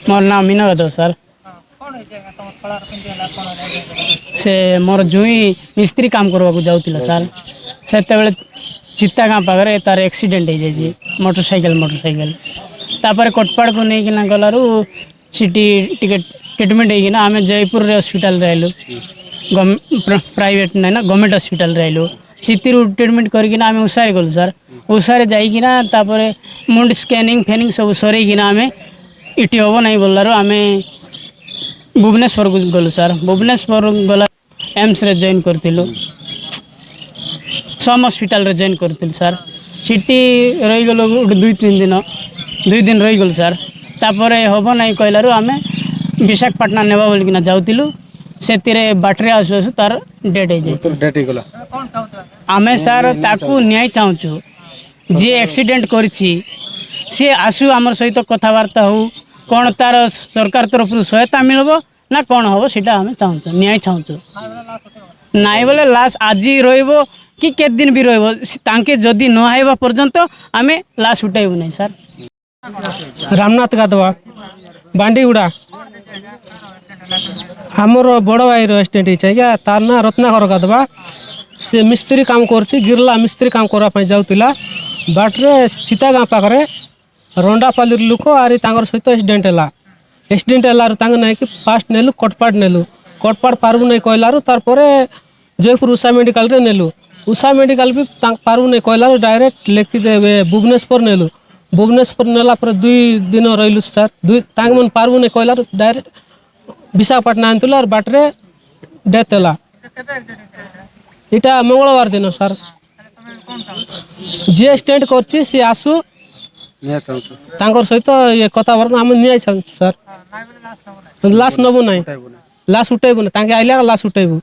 मोर नाम मीना गदव सर। से मोर जुई मिस्त्री काम करवा को जाउतिला सर। सेते बेले चित्ता गाँ पाखरे तार एक्सीडेंट हो जाइए मोटरसाइकेल तापर कोटपाड़ को नहीं किना गलारू सिटी टिकेट ट्रीटमेंट होगी आम जयपुर हॉस्पिटल रहिलु प्राइवेट नहीं ना गवर्नमेंट हॉस्पिटल रहिलु सीती ट्रीटमेंट करकिना आम उषारे गलु सर उषारे जाइकिना तापर मुंड स्कैनिंग फेनिंग सब सरईकिना आम इटी हम नहीं बोलारू आम भुवनेश्वर को गलु सर भुवनेश्वर गला एम्स रे जॉइन करथिलु सम हॉस्पिटल रे जॉइन करथिलु सर सिटी रही गलु 2 दिन रही गलु सर तापर हम नहीं कहलारू आम विशाखापाटना नेबा बोलिकिना जाउतिलु सेतिरे बाटरे आसु आसु तार डेट हो गला आमे सर ताकू न्याय चाहूँ जी एक्सीडेंट करछि सी आसु आमर सहित कथबार्ता हो कौन तार सरकार तरफ सहायता मिलबो ना कौन हम सीटा आम चाहूँ न्याय चाहूँ नाई बोले लाश आज रहिबो कि केत दिन भी रहिबो तांके जदि न आइबा पर्यंत आमे लाश उठाइबु नहीं सर। रामनाथ गाधवा बांडीगुड़ा आमर बड़ भाई एक्सीडेंट होगा तार ना रत्नाकर गाधवा से मिस्त्री काम कर गिरला मिस्त्री काम करने जाऊला बाटरे सीता गाँ पाखे रंडापाली लोक आरी सहित एक्सीडेंट है नहीं कि फास्ट नेलु कटपाड़ नेलु कटपाड़ पार्बू नहीं कहलारू तार जयपुर उषा मेडिकल रे नेलु उषा मेडिकल भी पार्बू नहीं कहलारू डायरेक्ट लिखिदे भुवनेश्वर नेलु भुवनेश्वर नेला 2 दिन रही सर मन पार्बू नहीं कहलारू डायरेक्ट विशाखापाटना आनतुल और बाटरे डेथ है इटा मंगलवार दिन सर जी एक्सीडेंट कर सी आसु सहित ये कथबार्ता आम नहीं सर लाश नबू ना लाश उठेबू ना आइले लाश उठेबू।